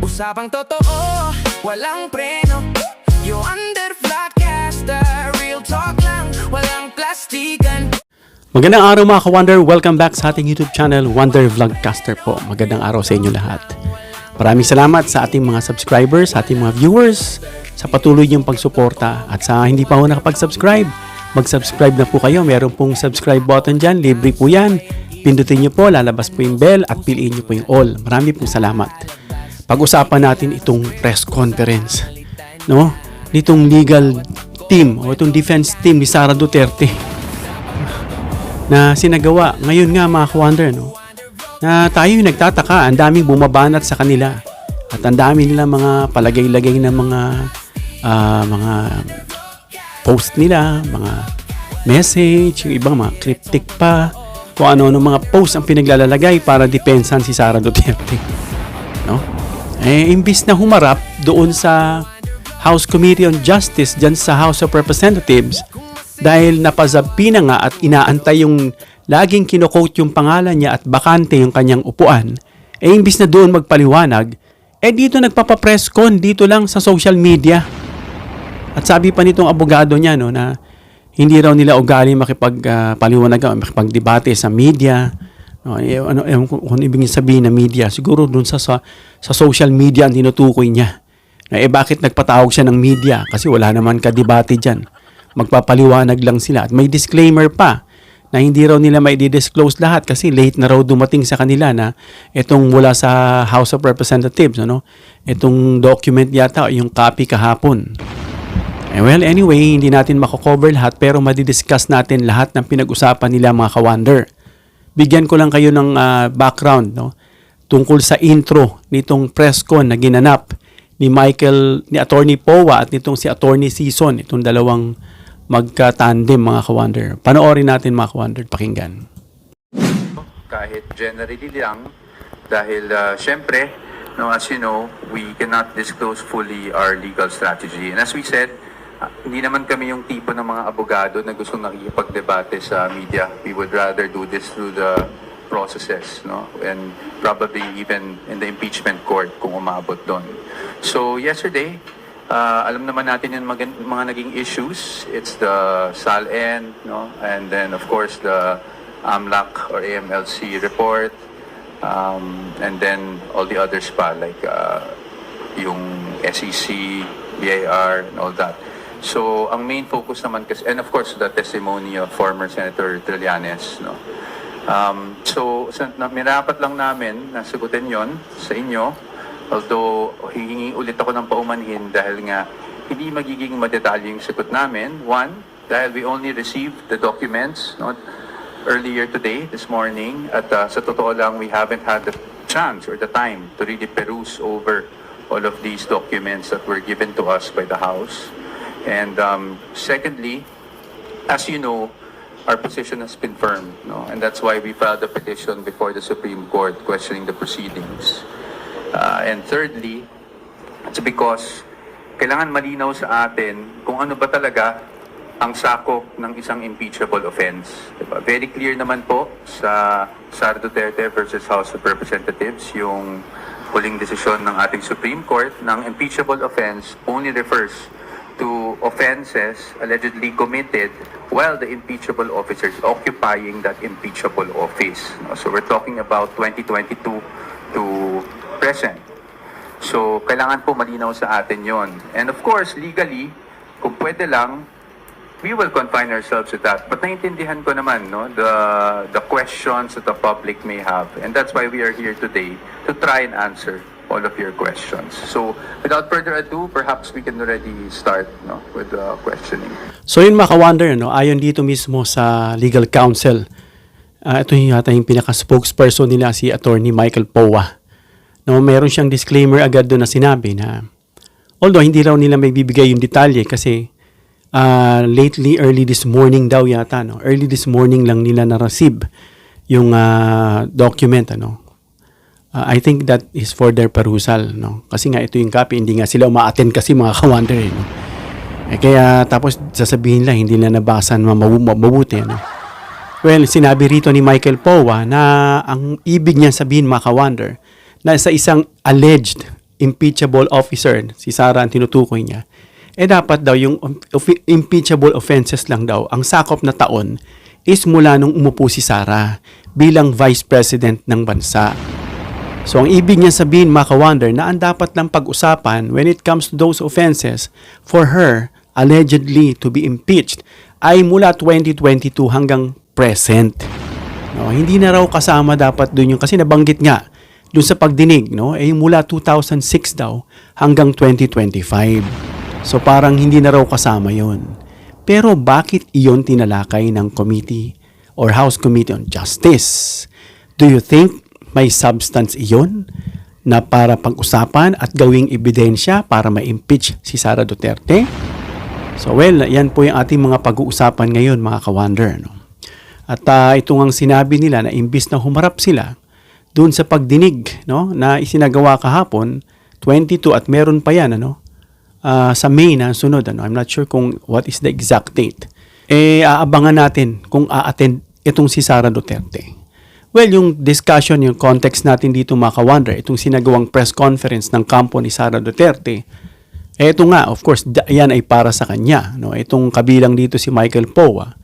Usapang totoo, walang preno. You under vlogcaster, real talk lang, walang plastikan. Magandang araw mga ka-Wonder, welcome back sa ating YouTube channel, Wonder Vlogcaster po. Magandang araw sa inyo lahat. Maraming salamat sa ating mga subscribers, sa ating mga viewers, sa patuloy niyong pagsuporta. At sa hindi pa ho nakapag-subscribe, mag-subscribe na po kayo. Meron pong subscribe button dyan, libre po yan. Pindutin niyo po, lalabas po yung bell at piliin niyo po yung all. Maraming pong salamat. Pag-usapan natin itong press conference, no? Nitong legal team o itong defense team ni Sara Duterte na sinagawa ngayon nga mga ka-Wonder, no? Na tayo yung nagtataka, ang daming bumabanat sa kanila at ang dami nila mga palagay-lagay na mga post nila, mga message, yung ibang mga cryptic pa, kung ano-ano mga post ang pinaglalalagay para depensan si Sara Duterte, no? Imbis na humarap doon sa House Committee on Justice dyan sa House of Representatives dahil napazabi na nga at inaantay yung laging kino-quote yung pangalan niya at bakante yung kanyang upuan, imbis na doon magpaliwanag, dito nagpapapress con dito lang sa social media. At sabi pa nitong abogado niya, no, na hindi raw nila ugali makipagpaliwanagan, makipagdebate sa media. No, kung ibig sabihin na media, siguro doon sa social media ang tinutukoy niya. Bakit nagpatawag siya ng media? Kasi wala naman ka-debate dyan. Magpapaliwanag lang sila. At may disclaimer pa na hindi raw nila mai-disclose lahat kasi late na raw dumating sa kanila na itong mula sa House of Representatives, ano? Itong document yata, yung copy kahapon. Well, anyway, hindi natin mako-cover lahat pero madidiscuss natin lahat ng pinag-usapan nila mga ka-Wonder. Bigyan ko lang kayo ng background, no? Tungkol sa intro nitong press con na ginanap ni Attorney Powa at nitong si Attorney Season, itong dalawang magka-tandem mga ka-Wonder. Panoorin natin mga ka-Wonder, pakinggan. Kahit generally lang, dahil syempre, no, as you know, we cannot disclose fully our legal strategy. And as we said, hindi naman kami yung tipo ng mga abogado na gustong nakikipagdebate sa media. We would rather do this through the processes, no? And probably even in the impeachment court kung umabot doon. So yesterday, alam naman natin yung mga naging issues. It's the SALN, no? And then of course the AMLAC or AMLC report, and then all the others pa like yung SEC, BIR, and all that. So ang main focus naman kasi, and of course the testimony of former Senator Trillanes, no? So mirapat lang namin na sagutin yon sa inyo, although hihingi ulit ako ng paumanhin dahil nga hindi magiging madetalye yung sagot namin. One, dahil we only received the documents, no, earlier today, this morning, at sa totoo lang, we haven't had the chance or the time to really peruse over all of these documents that were given to us by the House. And secondly, as you know, our position has been firm, no? And that's why we filed a petition before the Supreme Court questioning the proceedings. And thirdly, it's because kailangan malinaw sa atin kung ano ba talaga ang sakop ng isang impeachable offense. Diba? Very clear naman po sa Sara Duterte versus House of Representatives yung huling desisyon ng ating Supreme Court ng impeachable offense only refers to offenses allegedly committed while the impeachable officer is occupying that impeachable office. So we're talking about 2022 to present. So kailangan po malinaw sa atin yon. And of course, legally, kung pwede lang, we will confine ourselves to that. But naiintindihan ko naman, no, the questions that the public may have. And that's why we are here today to try and answer all of your questions. So without further ado, perhaps we can already start, no, with the questioning. So yun mga ka-Wonder, no, ayon dito mismo sa legal counsel, ito yung yata yung pinaka-spokesperson nila, si Attorney Michael Powa. No, meron siyang disclaimer agad doon na sinabi na although hindi raw nila may bibigay yung detalye kasi early this morning daw yata, no? Early this morning lang nila na-receive yung document, ano? I think that is for their perusal, no? Kasi nga ito yung copy, hindi nga sila uma-attend kasi mga ka-Wonder, no? Kaya tapos sasabihin lang, hindi na nabasa na mabuti, no? Well, sinabi rito ni Michael Powa na ang ibig niya sabihin mga ka-Wonder, na sa isang alleged impeachable officer, si Sara ang tinutukoy niya, dapat daw yung impeachable offenses lang daw, ang sakop na taon is mula nung umupo si Sara bilang Vice President ng bansa. So, ang ibig niya sabihin, mga ka-wonder, na ang dapat lang pag-usapan when it comes to those offenses for her allegedly to be impeached ay mula 2022 hanggang present. No, hindi na raw kasama dapat dun yung, kasi nabanggit nga dun sa pagdinig, no, mula 2006 daw hanggang 2025. So, parang hindi na raw kasama yon. Pero bakit iyon tinalakay ng committee or House Committee on Justice? Do you think may substance iyon na para pag-usapan at gawing ebidensya para ma-impeach si Sara Duterte? So well, yan po yung ating mga pag-uusapan ngayon, mga ka-wonder. No? At ito ang sinabi nila na imbis na humarap sila doon sa pagdinig, no, na isinagawa kahapon, 22 at meron pa yan, sa May na sunod. I'm not sure kung what is the exact date. Aabangan natin kung a-attend itong si Sara Duterte. Well, yung discussion, yung context natin dito, mga ka-wonder, itong sinagawang press conference ng kampo ni Sara Duterte, ito nga, of course, yan ay para sa kanya. No? Itong kabilang dito si Michael Poa.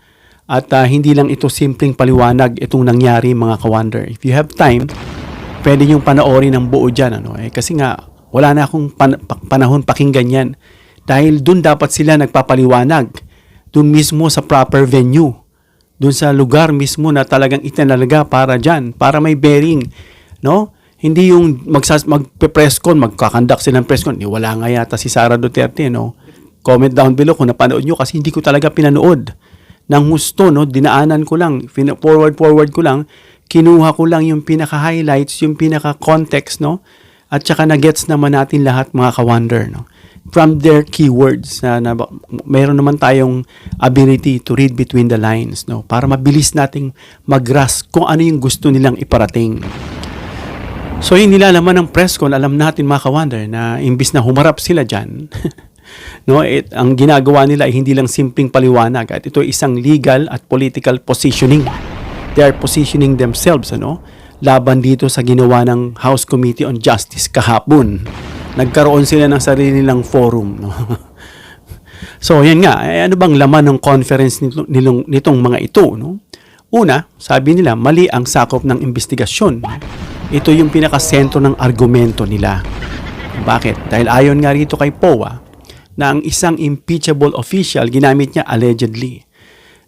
At hindi lang ito simpleng paliwanag itong nangyari, mga ka-wonder. If you have time, pwede niyong panoorin ng buo dyan. Kasi nga, wala na akong panahon pakinggan yan. Dahil dun dapat sila nagpapaliwanag. Dun mismo sa proper venue. Doon sa lugar mismo na talagang itinalaga para dyan, para may bearing, no? Hindi yung magpe-press con, magkakandak silang press con. Wala nga yata si Sara Duterte, no? Comment down below kung napanood nyo kasi hindi ko talaga pinanood ng husto, no? Dinaanan ko lang, forward ko lang, kinuha ko lang yung pinaka-highlights, yung pinaka-context, no? At saka na-gets naman natin lahat, mga ka-wonder, no? From their keywords na mayroon naman tayong ability to read between the lines, no, para mabilis nating mag-grasp kung ano yung gusto nilang iparating. So yung nilalaman ng press con, alam natin, mga ka-wonder, na imbis na humarap sila dyan, no, ang ginagawa nila ay hindi lang simpleng paliwanag at ito isang legal at political positioning. They are positioning themselves, laban dito sa ginawa ng House Committee on Justice kahapon. Nagkaroon sila ng sarili nilang forum. No? So, yan nga. Ano bang laman ng conference nitong mga ito? No? Una, sabi nila, mali ang sakop ng investigasyon. Ito yung pinakasentro ng argumento nila. Bakit? Dahil ayon nga rito kay POA na ang isang impeachable official, ginamit niya allegedly,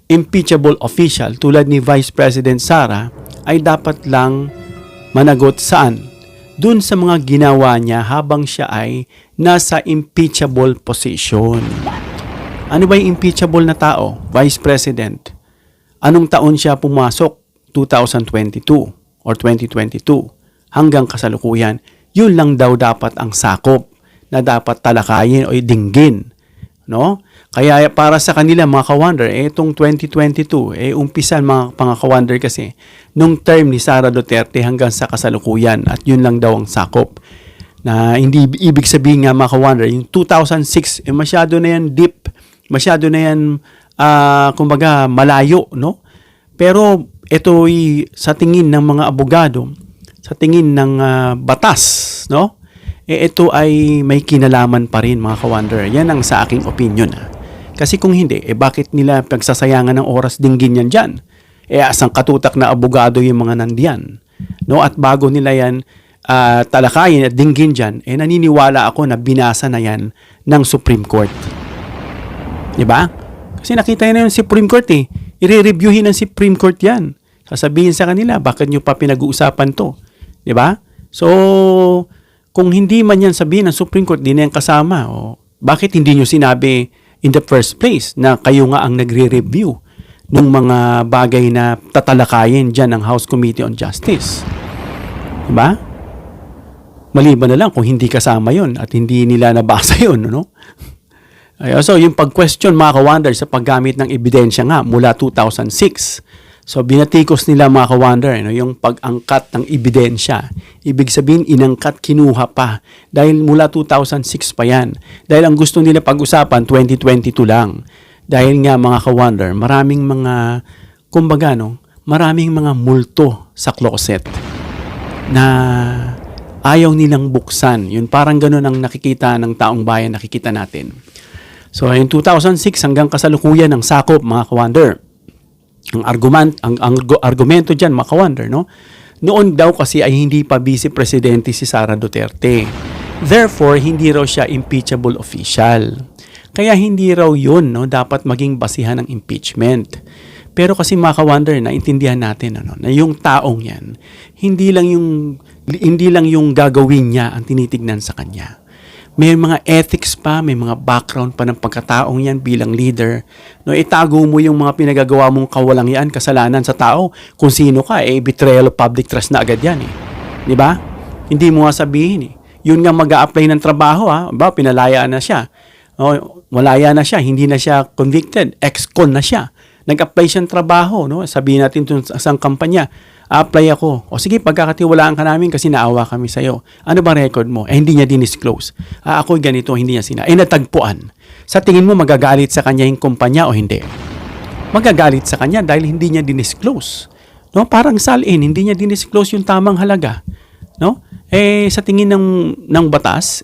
impeachable official tulad ni Vice President Sara ay dapat lang managot saan? Dun sa mga ginawa niya habang siya ay nasa impeachable position. Ano ba yung impeachable na tao? Vice President. Anong taon siya pumasok? 2022 or 2022 hanggang kasalukuyan. Yun lang daw dapat ang sakop na dapat talakayin o dinggin. No? Kaya para sa kanila, mga ka-wonder, itong 2022, umpisan mga ka-wonder kasi nung term ni Sara Duterte hanggang sa kasalukuyan at yun lang daw ang sakop. Na hindi ibig sabihin nga, mga ka-wonder, yung 2006, masyado na yan deep, masyado na yan, kumbaga, malayo, no? Pero ito sa tingin ng mga abogado, sa tingin ng batas, no? Ito ay may kinalaman pa rin, mga ka-wonder. Yan ang sa aking opinion. Kasi kung hindi, bakit nila pagsasayangan ng oras dinggin yan dyan? Asang katutak na abogado yung mga nandiyan. No? At bago nila yan talakayin at dinggin dyan, naniniwala ako na binasa na yan ng Supreme Court. Diba? Kasi nakita na yung Supreme Court I-reviewin ng Supreme Court yan. Sasabihin sa kanila, bakit nyo pa pinag-uusapan to? Diba? So, kung hindi man yan sabihin ng Supreme Court, di na yan kasama. Bakit hindi nyo sinabi in the first place na kayo nga ang nagre-review ng mga bagay na tatalakayin dyan ng House Committee on Justice? Diba? Maliban na lang kung hindi kasama yon at hindi nila nabasa yon, no? So, yung pag-question, mga ka-wonder, sa paggamit ng ebidensya nga mula 2006. So, binatikos nila, mga ka-wonder, yung pag-angkat ng ebidensya. Ibig sabihin, inangkat, kinuha pa. Dahil mula 2006 pa yan. Dahil ang gusto nila pag-usapan, 2022 lang. Dahil nga, mga ka-wonder, maraming mga, kumbaga, maraming mga multo sa closet na ayaw nilang buksan. Yun, parang ganun ang nakikita ng taong bayan, nakikita natin. So, in 2006 hanggang kasalukuyan ng sakop, mga ka-wonder, ang argumento dyan, mga ka-wonder, no? Noon daw kasi ay hindi pa Vice Presidente si Sara Duterte. Therefore, hindi raw siya impeachable official. Kaya hindi raw yun, no, dapat maging basihan ng impeachment. Pero kasi mga ka-wonder, naintindihan natin na yung taong yan, hindi lang yung gagawin niya ang tinitignan sa kanya. May mga ethics pa, may mga background pa ng pagkataong yan bilang leader. No, itago mo yung mga pinagagawa mong kawalangian, kasalanan sa tao. Kung sino ka, betrayal of public trust na agad yan. Di ba? Hindi mo nga sabihin. Yun nga mag-a-apply ng trabaho, pinalaya na siya. Malaya na siya, hindi na siya convicted, ex-con na siya. Nag-apply siyang trabaho, no? Sabihin natin itong isang kampanya, apply ako. O sige, pagkakatiwalaan ka namin kasi naawa kami sa'yo. Ano ba record mo? Hindi niya dinisclose. Ako'y ganito, hindi niya natagpuan. Sa tingin mo, magagalit sa kanya yung kumpanya o hindi? Magagalit sa kanya dahil hindi niya dinisclose. No? Parang salin, hindi niya dinisclose yung tamang halaga. No? Sa tingin ng batas,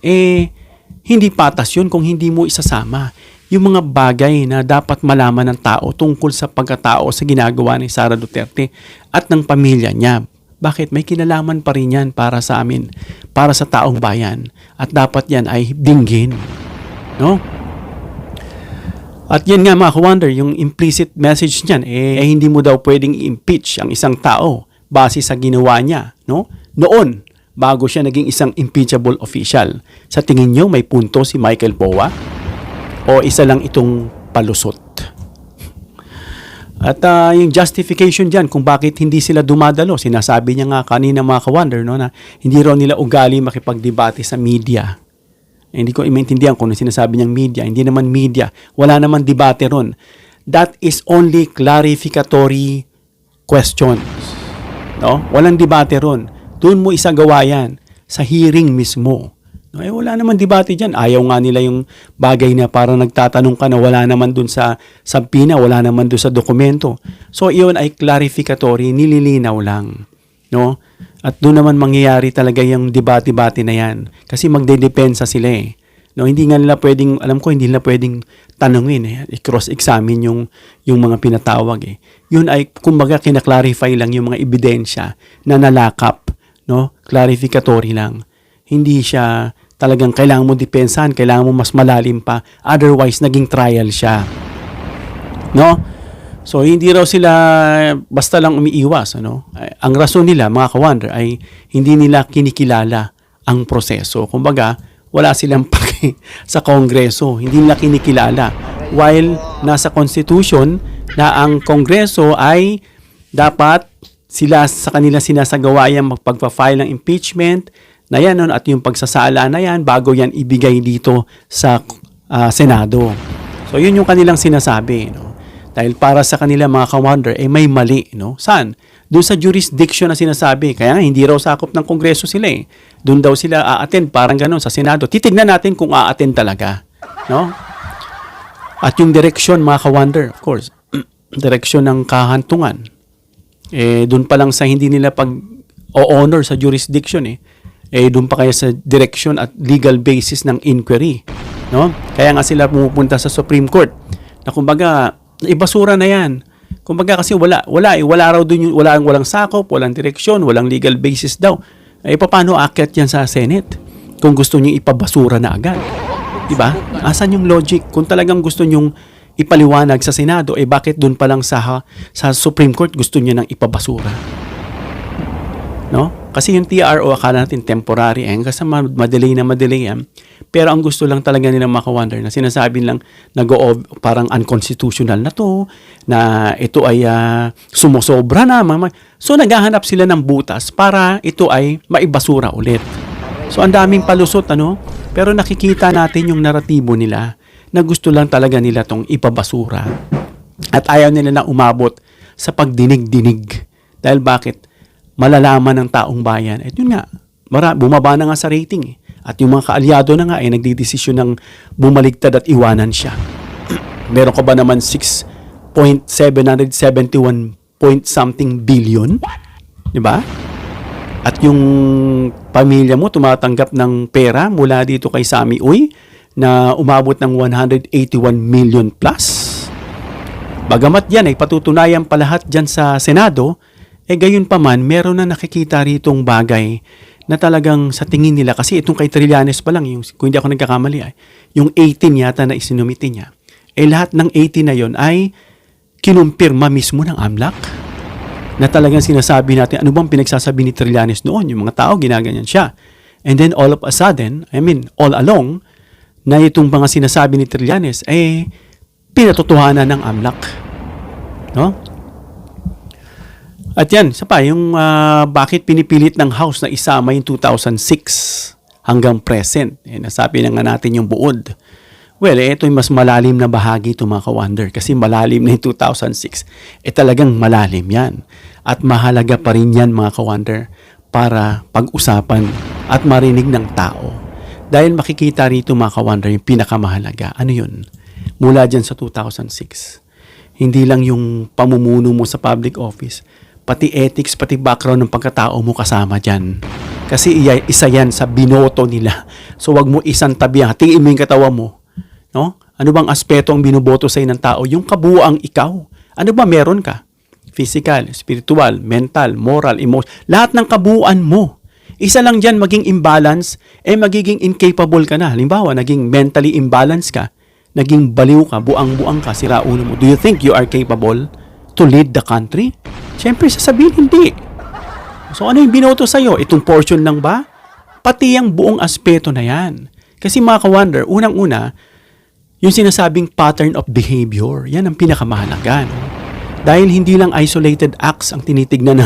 hindi patas yun kung hindi mo isasama yung mga bagay na dapat malaman ng tao tungkol sa pagkatao sa ginagawa ni Sara Duterte at ng pamilya niya. Bakit? May kinalaman pa rin yan para sa amin, para sa taong bayan. At dapat yan ay dinggin. No? At yan nga mga ka-wonder, yung implicit message niyan, hindi mo daw pwedeng i-impeach ang isang tao base sa ginawa niya. No? Noon, bago siya naging isang impeachable official. Sa tingin nyo, may punto si Michael Poa? O isa lang itong palusot? At yung justification dyan kung bakit hindi sila dumadalo, sinasabi niya nga kanina mga ka-wonder, no, na hindi raw nila ugali makipagdebate sa media. Hindi ko maintindihan kung ano sinasabi niyang media. Hindi naman media. Wala naman debate ron. That is only clarificatory questions. No? Walang debate ron. Doon mo isagawa yan sa hearing mismo. No, wala naman debate dyan. Ayaw nga nila yung bagay na parang nagtatanong ka na wala naman dun sa sabpina, wala naman dun sa dokumento. So, iyon ay clarificatory, nililinaw lang. No? At doon naman mangyayari talaga yung debate-bate na yan. Kasi magdedepensa sila eh. No, hindi nga nila pwedeng, alam ko, hindi nila pwedeng tanungin i-cross-examine yung mga pinatawag eh. Yun ay, kumbaga, kinaklarify lang yung mga ebidensya na nalakap. No? Clarificatory lang. Hindi siya talagang kailangan mo depensahan, kailangan mo mas malalim pa. Otherwise, naging trial siya. No? So, hindi raw sila basta lang umiiwas. Ano? Ang rason nila, mga ka-wonder, ay hindi nila kinikilala ang proseso. Kumbaga, wala silang pake sa Kongreso. Hindi nila kinikilala. While nasa Constitution na ang Kongreso ay dapat sila sa kanila sinasagawa yan magpagpa-file ng impeachment na yan at yung pagsasala na yan bago yan ibigay dito sa Senado. So yun yung kanilang sinasabi. No? Dahil para sa kanila mga ka-wonder, may mali. No? Saan? Doon sa jurisdiction na sinasabi. Kaya nga, hindi raw sakop ng Kongreso sila eh. Doon daw sila a-attend, parang gano'n sa Senado. Titignan natin kung a-attend talaga. No? At yung direksyon mga ka-wonder, of course, direksyon ng kahantungan. Doon pa lang sa hindi nila pag-o-honor sa jurisdiction doon pa kaya sa direction at legal basis ng inquiry. No? Kaya nga sila pumupunta sa Supreme Court na kumbaga, ibasura na yan. Kumbaga kasi wala raw doon walang sakop, walang direksyon, walang legal basis daw. Paano aakyat yan sa Senate? Kung gusto niyo ipabasura na agad. Di ba? Asan yung logic? Kung talagang gusto niyo ipaliwanag sa Senado, bakit doon pa lang sa Supreme Court gusto niya nang ipabasura? No? Kasi yung TRO, akala natin temporary kasi madelay yan. Pero ang gusto lang talaga nilang maka-wonder na sinasabi lang parang unconstitutional na to, na ito ay sumusobra na. So naghahanap sila ng butas para ito ay maibasura ulit. So ang daming palusot, pero nakikita natin yung naratibo nila na gusto lang talaga nila tong ipabasura. At ayaw nila na umabot sa pagdinig-dinig. Dahil bakit? Malalaman ng taong bayan. At yun nga, bumaba na nga sa rating. At yung mga kaalyado na nga nagdidesisyon ng bumaligtad at iwanan siya. Meron ka ba naman 6.771 point something billion? Diba? At yung pamilya mo tumatanggap ng pera mula dito kay Sammy Uy na umabot ng 181 million plus. Bagamat yan ay patutunayan pa lahat dyan sa Senado, gayon pa man, meron na nakikita ritong bagay na talagang sa tingin nila, kasi itong kay Trillanes pa lang, yung, kung hindi ako nagkakamali, yung 18 yata na isinumite niya, lahat ng 18 na yon ay kinumpirma mismo ng AMLAC na talagang sinasabi natin, ano bang pinagsasabi ni Trillanes noon? Yung mga tao, ginaganyan siya. And then all of a sudden, all along, na itong mga sinasabi ni Trillanes, pinatotohanan ng AMLAC. No? At yan, isa pa, yung bakit pinipilit ng House na isama yung 2006 hanggang present. Nasabi na nga natin yung buod. Well, ito yung mas malalim na bahagi ito mga ka-wonder kasi malalim na yung 2006. Talagang malalim yan. At mahalaga pa rin yan mga ka-wonder para pag-usapan at marinig ng tao. Dahil makikita rito mga ka-wonder yung pinakamahalaga. Ano yun? Mula dyan sa 2006. Hindi lang yung pamumuno mo sa public office, pati ethics, pati background ng pagkatao mo kasama dyan. Kasi isa yan sa binoto nila. So wag mo isang tabi, tingin mo yung katawa mo. No? Ano bang aspeto ang binoboto sa'yo ng tao? Yung kabuuang ikaw. Ano ba meron ka? Physical, spiritual, mental, moral, emotional. Lahat ng kabuuan mo. Isa lang dyan maging imbalance, magiging incapable ka na. Halimbawa, naging mentally imbalance ka. Naging baliw ka, buang-buang ka, sira ulo mo. Do you think you are capable to lead the country? Siyempre, sasabihin, hindi. So, ano yung binoto sa'yo? Itong portion lang ba? Pati ang buong aspeto na yan. Kasi mga ka-wonder, unang-una, yung sinasabing pattern of behavior, yan ang pinakamahalaga. No? Dahil hindi lang isolated acts ang tinitignan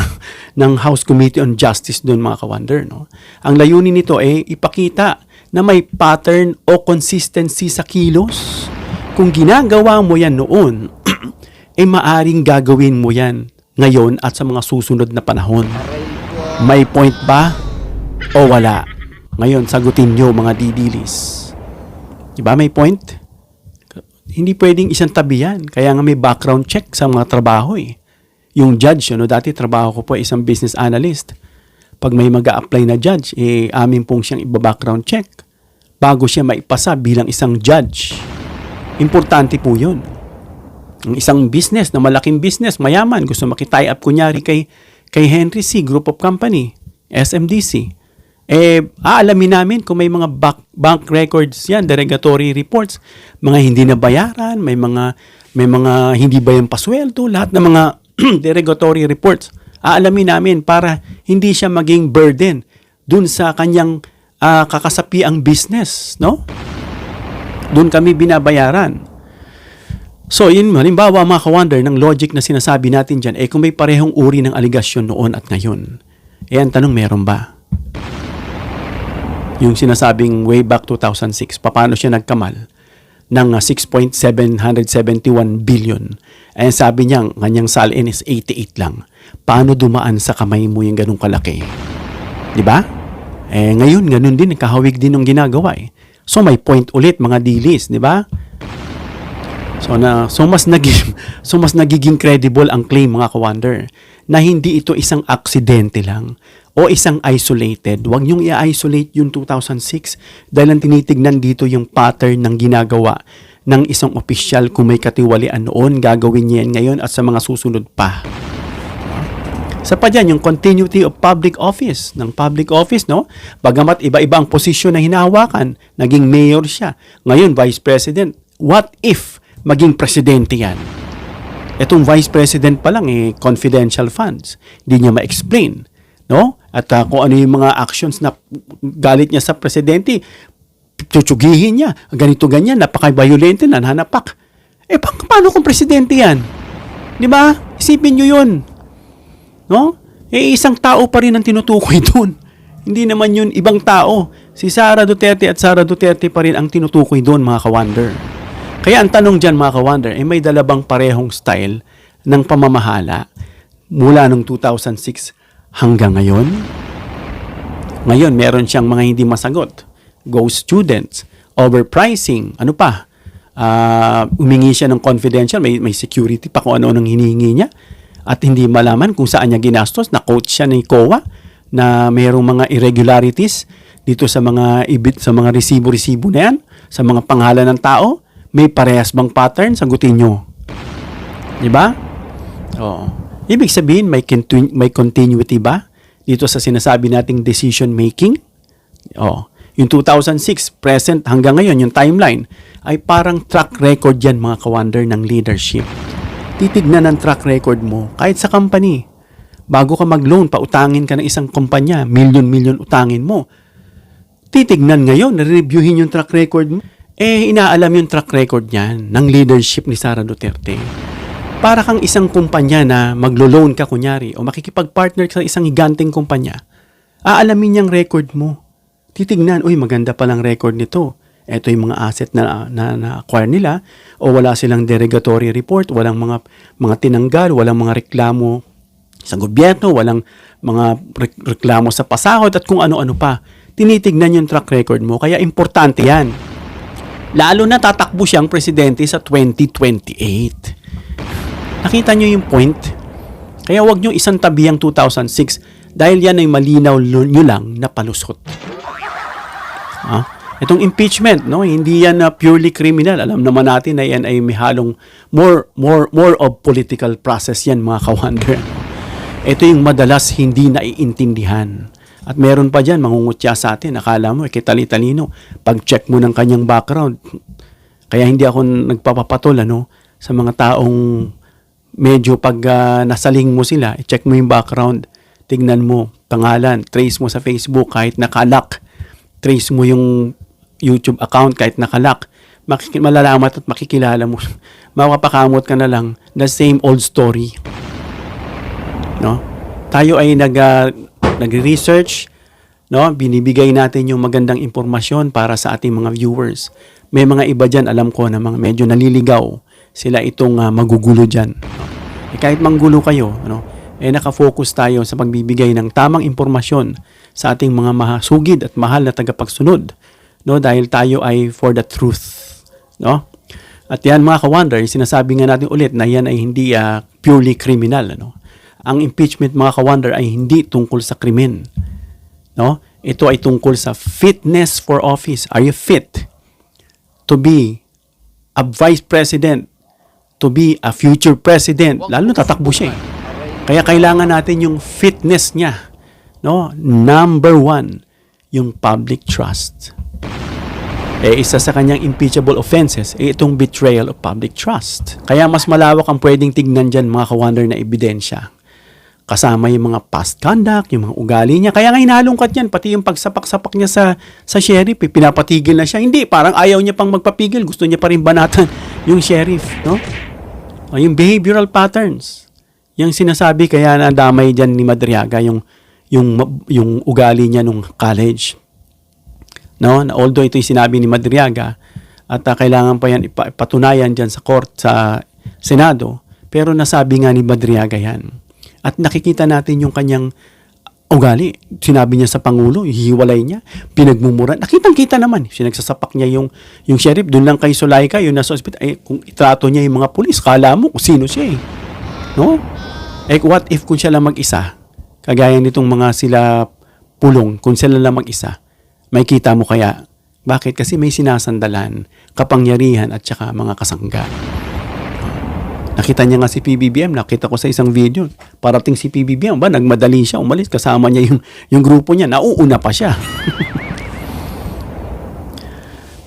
ng House Committee on Justice doon mga ka-wonder. No? Ang layunin nito ipakita na may pattern o consistency sa kilos. Kung ginagawa mo yan noon, maaring gagawin mo yan ngayon at sa mga susunod na panahon. May point ba o wala? Ngayon, sagutin nyo mga didilis. Diba may point? Hindi pwedeng isang tabi yan. Kaya nga may background check sa mga trabaho Yung judge, dati trabaho ko po isang business analyst. Pag may mag-a-apply na judge, amin pong siyang iba-background check bago siya maipasa bilang isang judge. Importante po yun. Ang isang business, na malaking business, mayaman, gusto makitie up kunyari kay Henry C. Group of Company, SMDC. Aalamin namin kung may mga bank records yan, derogatory reports, mga hindi na bayaran, may mga hindi bayang pasweldo, lahat ng mga derogatory reports. Aalamin namin para hindi siya maging burden dun sa kanyang kakasapiang business, no? Dun kami binabayaran. So, yun, halimbawa mga ka-wonder ng logic na sinasabi natin dyan, kung may parehong uri ng aligasyon noon at ngayon, ang tanong, meron ba? Yung sinasabing way back 2006, paano siya nagkamal ng 6.771 billion. Sabi niya, kanyang salin is 88 lang. Paano dumaan sa kamay mo yung ganung kalaki? Diba? Ngayon, ganun din, kahawig din ng ginagawa So, may point ulit, mga dilis, diba? So mas nagiging credible ang claim mga ka-wonder na hindi ito isang aksidente lang o isang isolated. Huwag niyong i-isolate yung 2006 dahil ang tinitignan dito yung pattern ng ginagawa ng isang opisyal. Kung may katiwalian noon, gagawin niya ngayon at sa mga susunod pa. Sa pa dyan, yung continuity of public office, no? Bagamat iba-iba ang posisyon na hinahawakan, naging mayor siya. Ngayon, vice president. What if maging presidente yan? Itong vice president pa lang, confidential funds. Hindi niya ma-explain. No? At kung ano yung mga actions na galit niya sa presidente, tutsugihin niya. Ganito, ganyan, napaka-violente, nanhanapak. Paano kung presidente yan? Di ba? Isipin nyo yun. No? Isang tao pa rin ang tinutukoy doon. Hindi naman yun ibang tao. Si Sara Duterte at Sara Duterte pa rin ang tinutukoy doon, mga ka-wonder. Kaya ang tanong dyan, mga ka-wonder, may dalabang parehong style ng pamamahala mula noong 2006 hanggang ngayon. Ngayon, meron siyang mga hindi masagot. Ghost students, overpricing, ano pa? Humingi siya ng confidential, may security pa kung ano-anong hinihingi niya. At hindi malaman kung saan niya ginastos, na-coach siya ni COA, na mayroong mga irregularities dito sa mga resibo-resibo na yan, sa mga pangalan ng tao? May parehas bang pattern? Sagutin nyo. Di ba? Oo. Ibig sabihin, may continuity ba dito sa sinasabi nating decision making? Oo. Yung 2006, present hanggang ngayon, yung timeline, ay parang track record yan, mga ka-wonder, ng leadership. Titignan ang track record mo, kahit sa company. Bago ka mag-loan, pautangin ka ng isang kumpanya, milyon-milyon utangin mo. Titignan ngayon, na-reviewin yung track record mo. Inaalam yung track record niyan ng leadership ni Sara Duterte. Para kang isang kumpanya na maglo-loan ka kunyari o makikipag-partner ka sa isang higanteng kumpanya, aalamin niyang record mo. Titignan, maganda palang record nito. Ito yung mga asset na acquire nila o wala silang derogatory report, walang mga tinanggal, walang mga reklamo sa gobyerno, walang mga reklamo sa pasahod at kung ano-ano pa. Tinitignan yung track record mo. Kaya importante yan. Lalo na tatakbo siyang presidente sa 2028. Nakita nyo yung point? Kaya wag nyo isang tabi ang 2006 dahil yan ay malinaw nyo lang na palusot. Itong impeachment, no, hindi yan purely criminal. Alam naman natin na yan ay may halong more of political process yan, mga ka-wonder. Ito yung madalas hindi naiintindihan. At meron pa dyan, mangungutya sa atin. Akala mo, kitali-talino. Pag-check mo ng kanyang background. Kaya hindi ako nagpapapatol, sa mga taong medyo pag nasaling mo sila, i-check mo yung background. Tignan mo, pangalan, trace mo sa Facebook kahit nakalock. Trace mo yung YouTube account kahit nakalock. Malalamat at makikilala mo. Mapapakamot ka na lang, the same old story. No? Tayo ay nag-research, no? Binibigay natin yung magandang impormasyon para sa ating mga viewers. May mga iba dyan, alam ko na mga medyo naliligaw sila itong magugulo dyan. Kahit manggulo kayo, nakafocus tayo sa pagbibigay ng tamang impormasyon sa ating mga mahasugid at mahal na tagapagsunod, dahil tayo ay for the truth, At yan, mga ka-wonder, sinasabi nga natin ulit na yan ay hindi purely criminal, Ang impeachment, mga ka-wonder, ay hindi tungkol sa krimen, Ito ay tungkol sa fitness for office. Are you fit to be a vice president, to be a future president? Lalo na tatakbo siya. Kaya kailangan natin yung fitness niya. Number 1, yung public trust. Isa sa kanyang impeachable offenses, itong betrayal of public trust. Kaya mas malawak ang pwedeng tignan dyan, mga ka-wonder, na ebidensya. Kasama yung mga past conduct, yung mga ugali niya. Kaya nga hinalungkat yan, pati yung pagsapak-sapak niya sa sheriff, pinapatigil na siya. Hindi, parang ayaw niya pang magpapigil, gusto niya pa rin banatan yung sheriff, yung behavioral patterns. Yung sinasabi, kaya nadamay dyan ni Madriaga, yung ugali niya nung college. Na although ito'y sinabi ni Madriaga at kailangan pa yan ipatunayan dyan sa court, sa Senado, pero nasabi nga ni Madriaga yan. At nakikita natin yung kanyang ugali. Sinabi niya sa Pangulo, hihiwalay niya, pinagmumura. Nakitang-kita naman. Sinagsasapak niya yung sheriff. Doon lang kay Sulaika, yung nasa hospital. Kung itrato niya yung mga pulis, kala mo kung sino siya . What if kung siya lang mag-isa? Kagaya nitong mga sila Pulong, kung sila lang mag-isa, may kita mo kaya. Bakit? Kasi may sinasandalan, kapangyarihan at saka mga kasangga. Nakita niya nga si PBBM, nakita ko sa isang video. Parating si PBBM, nagmadali siya, umalis, kasama niya yung grupo niya, nauuna pa siya.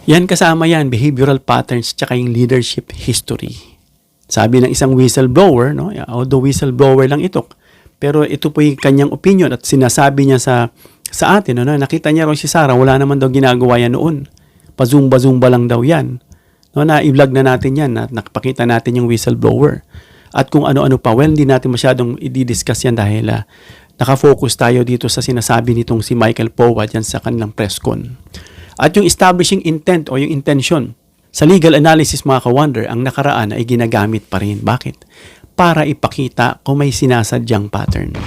Yan kasama yan, behavioral patterns tsaka yung leadership history. Sabi ng isang whistleblower, although whistleblower lang ito, pero ito po yung kanyang opinion at sinasabi niya sa atin, nakita niya rin si Sara, wala naman daw ginagawa yan noon. Pazumba-zumba lang daw yan. Na-i-vlog na natin yan, nakapakita natin yung whistleblower. At kung ano-ano pa, hindi natin masyadong i-discuss yan dahil nakafocus tayo dito sa sinasabi nitong si Michael Powa dyan sa kanilang press con. At yung establishing intent o yung intention, sa legal analysis, mga ka-wonder, ang nakaraan ay ginagamit pa rin. Bakit? Para ipakita kung may sinasadyang pattern.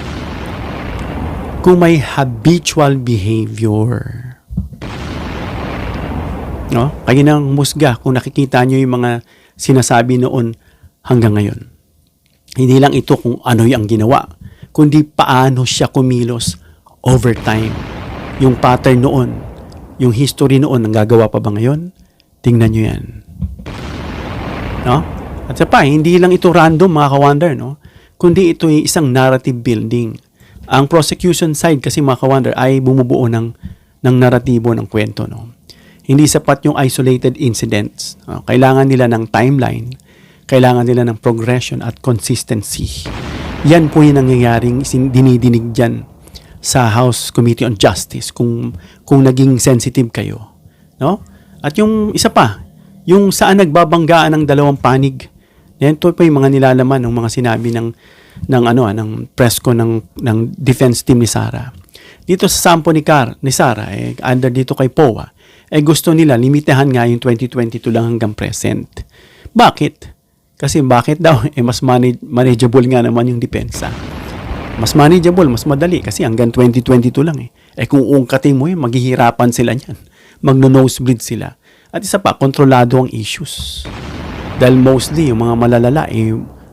Kung may habitual behavior. Kayo nang musga kung nakikita nyo yung mga sinasabi noon hanggang ngayon. Hindi lang ito kung ano yung ginawa, kundi paano siya kumilos over time. Yung pattern noon, yung history noon, ang gagawa pa ba ngayon? Tingnan nyo yan. No? At sa pa, hindi lang ito random mga ka-wonder, no? Kundi ito yung isang narrative building. Ang prosecution side kasi mga ka-wonder ay bumubuo ng naratibo ng kwento, no? Hindi sapat yung isolated incidents. No? Kailangan nila ng timeline, kailangan nila ng progression at consistency. Yan po yung nangyayaring dinidinig dyan sa House Committee on Justice kung naging sensitive kayo. No? At yung isa pa, yung saan nagbabanggaan ng dalawang panig. Yan po yung mga nilalaman ng mga sinabi ng press ko ng defense team ni Sara. Dito sa sampo ni Sara, under dito kay POA, gusto nila limitahan nga yung 2022 lang hanggang present. Bakit? Kasi bakit daw? Mas manageable nga naman yung depensa. Mas manageable, mas madali kasi hanggang 2022 lang kung ungkatin mo maghihirapan sila niyan. Magno-nosebleed sila. At isa pa, kontrolado ang issues. Dahil mostly, yung mga malalala,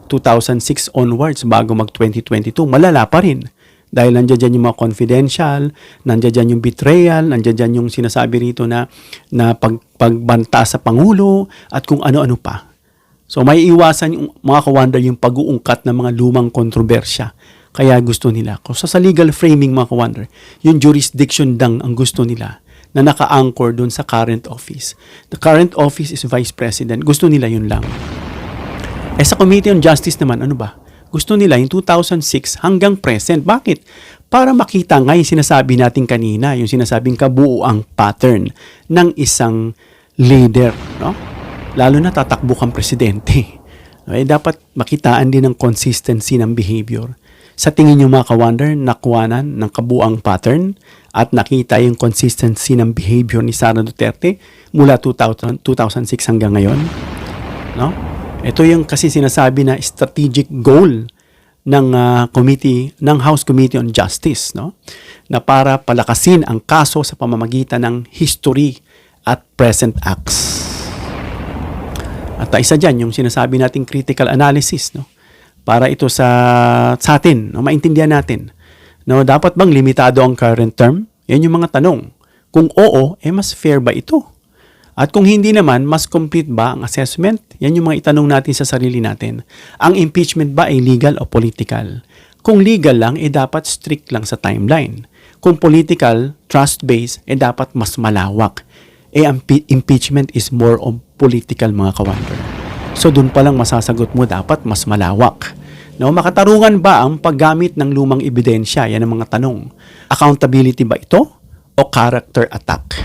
2006 onwards bago mag-2022, malala pa rin. Dahil nandiyan dyan yung mga confidential, nandiyan dyan yung betrayal, nandiyan dyan yung sinasabi rito na pagbanta sa Pangulo, at kung ano-ano pa. So, may iwasan yung mga ka-wonder yung pag-uungkat ng mga lumang kontrobersya. Kaya gusto nila. So, sa legal framing mga ka-wonder, yung jurisdiction lang ang gusto nila na naka-anchor dun sa current office. The current office is Vice President. Gusto nila yun lang. Sa Committee on Justice naman, ano ba? Gusto nila yung 2006 hanggang present. Bakit? Para makita nga yung sinasabi natin kanina, yung sinasabing kabuuang pattern ng isang leader, no? Lalo na tatakbo kang presidente. Dapat makitaan din ng consistency ng behavior. Sa tingin nyo mga ka-wonder, nakuwanan ng kabuuang pattern at nakita yung consistency ng behavior ni Sara Duterte mula 2006 hanggang ngayon? No? Ito yung kasi sinasabi na strategic goal ng House Committee on Justice, no? Na para palakasin ang kaso sa pamamagitan ng history at present acts. At isa dyan, yung sinasabi nating critical analysis, no? Para ito sa atin, no? Maintindihan natin. No? Dapat bang limitado ang current term? Yan yung mga tanong. Kung oo, mas fair ba ito? At kung hindi naman, mas complete ba ang assessment? Yan yung mga itanong natin sa sarili natin. Ang impeachment ba ay legal o political? Kung legal lang, dapat strict lang sa timeline. Kung political, trust-based, dapat mas malawak. Ang impeachment is more of political mga ka-wonder. So, dun pa lang masasagot mo, dapat mas malawak. No, makatarungan ba ang paggamit ng lumang ebidensya? Yan ang mga tanong. Accountability ba ito o character attack?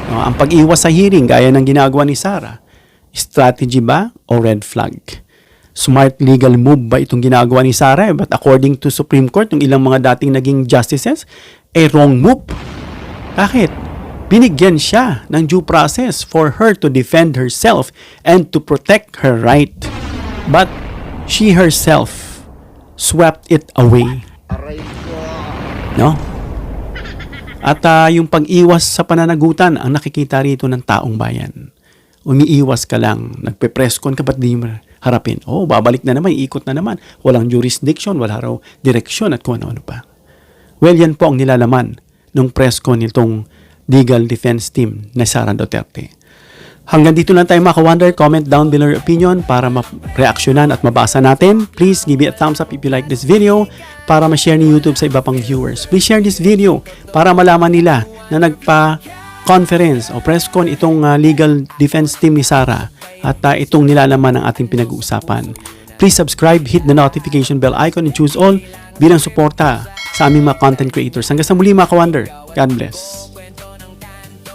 No, ang pag-iwas sa hearing, gaya ng ginagawa ni Sara, strategy ba o red flag? Smart legal move ba itong ginagawa ni Sara? But according to Supreme Court, yung ilang mga dating naging justices, wrong move. Bakit? Binigyan siya ng due process for her to defend herself and to protect her right. But she herself swept it away. No? At yung pag-iwas sa pananagutan ang nakikita rito ng taong bayan. Umiiwas ka lang, nagpe-presscon ka ba't di mo harapin? Babalik na naman, ikot na naman. Walang jurisdiction, wala raw direksyon at kung ano-ano pa. Well, yan po ang nilalaman ng presscon nitong legal defense team na Sara Duterte. Hanggang dito lang tayo mga ka-wonder. Comment down below your opinion para ma-reaksyonan at mabasa natin. Please give it a thumbs up if you like this video para ma-share ni YouTube sa iba pang viewers. Please share this video para malaman nila na nagpa-conference o presscon itong legal defense team ni Sara at itong nilalaman ng ating pinag-uusapan. Please subscribe, hit the notification bell icon and choose all bilang suporta sa aming mga content creators. Hanggang sa muli mga ka-wonder. God bless.